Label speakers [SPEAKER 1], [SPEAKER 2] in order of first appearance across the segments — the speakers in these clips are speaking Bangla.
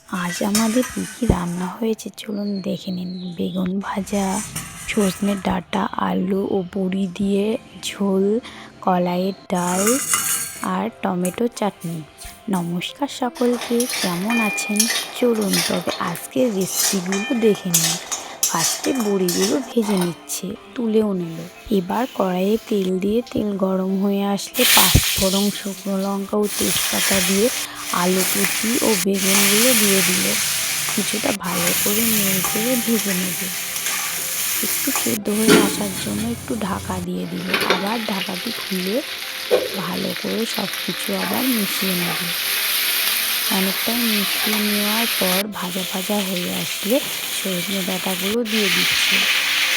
[SPEAKER 1] আজ আমাদের কী কী রান্না হয়েছে চলুন দেখে নিন। বেগুন ভাজা, সজনের ডাঁটা, আলু ও বড়ি দিয়ে ঝোল, কলাইয়ের ডাল আর টমেটো চাটনি। নমস্কার সকলকে, কেমন আছেন? চলুন তবে আজকের রেসিপিগুলো দেখে নিন। ফার্স্টে বড়িগুলো ভেজে নিচ্ছে, তুলেও নিল। এবার কড়াইয়ে তেল দিয়ে তেল গরম হয়ে আসলে পাঁচফোড়ন, শুকনো লঙ্কা ও তেজপাতা দিয়ে আলু কুচি ও বেগুনগুলো দিয়ে দিল। কিছুটা ভালো করে নেড়ে চেড়ে ভেজে নেবে। একটু সেদ্ধ হয়ে আসার জন্য একটু ঢাকা দিয়ে দিল। আবার ঢাকাটি খুলে ভালো করে সব কিছু আবার মিশিয়ে নেবে। অনেকটাই মিশিয়ে নেওয়ার পর ভাজা ভাজা হয়ে আসলে সজনে ডাঁটাগুলো দিয়ে দিচ্ছে।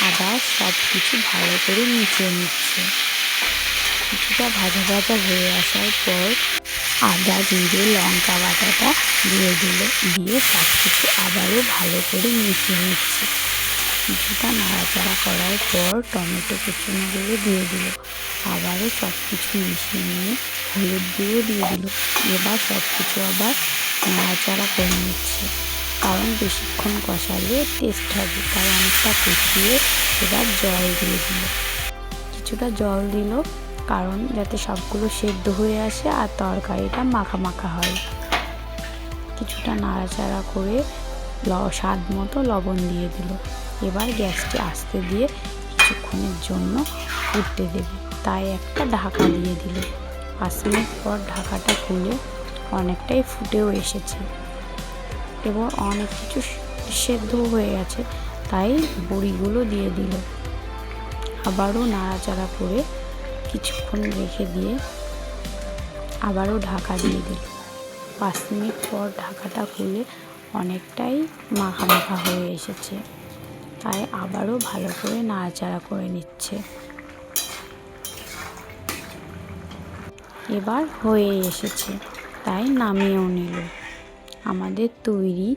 [SPEAKER 1] আবার সব কিছু ভালো করে মিশিয়ে নিচ্ছে। কিছুটা ভাজা ভাজা হয়ে আসার পর আদা, জিরে, লঙ্কা বাটাটা দিয়ে দিল। দিয়ে সব কিছু আবারও ভালো করে মিশিয়ে নিচ্ছে। কিছুটা নাড়াচাড়া করার পর টমেটো কুচনোগুলো দিয়ে দিল। আবারও সব কিছু মিশিয়ে নিয়ে হলুদ গুঁড়ো দিয়ে দিল। এবার সব কিছু আবার নাড়াচাড়া করে নিচ্ছে, কারণ বেশিক্ষণ কষালে টেস্ট হবে, তাই অনেকটা কষিয়ে এবার জল দিয়ে দিল। কিছুটা জল দিল, কারণ যাতে সবগুলো সেদ্ধ হয়ে আসে আর তরকারিটা মাখা মাখা হয়। কিছুটা নাড়াচাড়া করে স্বাদ মতো লবণ দিয়ে দিল। এবার গ্যাসটি আস্তে দিয়ে কিছুক্ষণের জন্য ফুটতে দেবে, তাই একটা ঢাকা দিয়ে দিল। 5 মিনিট পর ঢাকাটা খুলে অনেকটাই ফুটেও এসেছে এবং অনেক কিছু সেদ্ধ হয়ে গেছে, তাই বড়িগুলো দিয়ে দিল। আবারও নাড়াচাড়া করে কিছুক্ষণ রেখে দিয়ে আবারও ঢাকা দিয়ে দিল। 5 মিনিট পর ঢাকাটা খুলে অনেকটাই মাখা মাখা হয়ে এসেছে, তাই আবারও ভালো করে নাড়াচাড়া করে নিচ্ছে। এবার হয়ে এসেছে, তাই নামিয়েও নিল। আমাদের তৈরি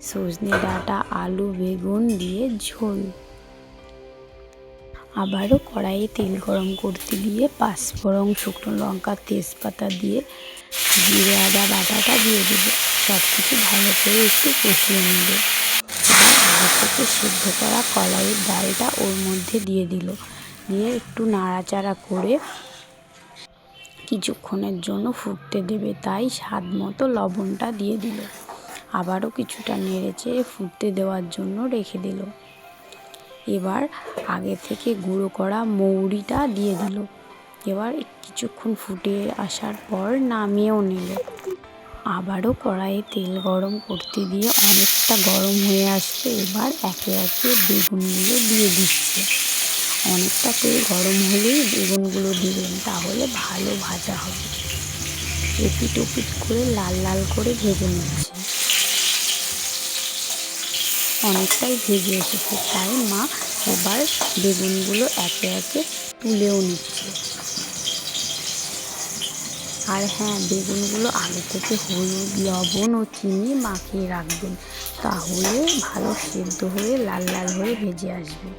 [SPEAKER 1] সজনে ডাঁটা, আলু, বেগুন দিয়ে ঝোল। আবারও কড়াইয়ে তেল গরম করতে দিয়ে পাঁচফোড়ন, শুকনো লঙ্কা, তেজপাতা দিয়ে জিরে আদা বাটাটা দিয়ে দেবে। সব কিছু ভালো করে একটু কষিয়ে নেবে। এবার আগে থেকে সিদ্ধ করা কলাইয়ের ডালটা ওর মধ্যে দিয়ে দিল। দিয়ে একটু নাড়াচাড়া করে কিছুক্ষণের জন্য ফুটতে দেবে, তাই স্বাদ মতো লবণটা দিয়ে দিল। আবারও কিছুটা নেড়ে চেড়ে ফুটতে দেওয়ার জন্য রেখে দিল। এবার আগে থেকে গুঁড়ো করা মৌরিটা দিয়ে দিল। এবার কিছুক্ষণ ফুটে আসার পর নামিয়েও নিল। আবারও কড়াইয়ে তেল গরম করতে দিয়ে অনেকটা গরম হয়ে আসলে এবার একে একে বেগুনগুলো দিয়ে দিচ্ছে। অনেকটা তেল গরম হলেই বেগুনগুলো দিবেন, তাহলে ভালো ভাজা হবে। এপিট ওপিট করে লাল লাল করে ভেজে নিচ্ছে। অনেকটাই ভেজে এসেছে, তাই মা এবার বেগুনগুলো একে একে তুলেও নিচ্ছে। আর হ্যাঁ, বেগুনগুলো আগে থেকে হলুদ, লবণ ও চিনি মাখিয়ে রাখবেন, তাহলে ভালো সেদ্ধ হয়ে লাল লাল হয়ে ভেজে আসবে।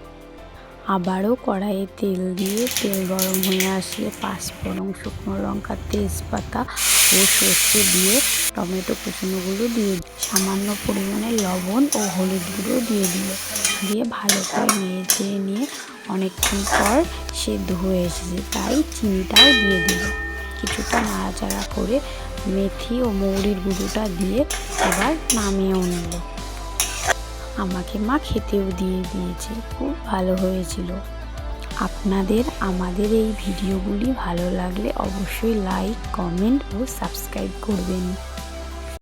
[SPEAKER 1] আবারও কড়াইয়ে তেল দিয়ে তেল গরম হয়ে আসলে পাঁচফোড়ন, শুকনো লঙ্কা, তেজপাতা ও সর্ষে দিয়ে টমেটো কুচনোগুলো দিয়ে সামান্য পরিমাণে লবণ ও হলুদ গুঁড়ো দিয়ে দিল। দিয়ে ভালো করে নেড়ে চেড়ে নিয়ে অনেকক্ষণ পর সেদ্ধ হয়ে এসেছে, তাই চিনিটাও দিয়ে দিল। কিছুটা নাড়াচাড়া করে মেথি ও মৌরির গুঁড়োটা দিয়ে এবার নামিয়েও নিল। আমাকে মা খেতেও দিয়ে দিয়েছে, খুব ভালো হয়েছিল। আপনাদের আমাদের এই ভিডিওগুলি ভালো লাগলে অবশ্যই লাইক, কমেন্ট ও সাবস্ক্রাইব করবেন।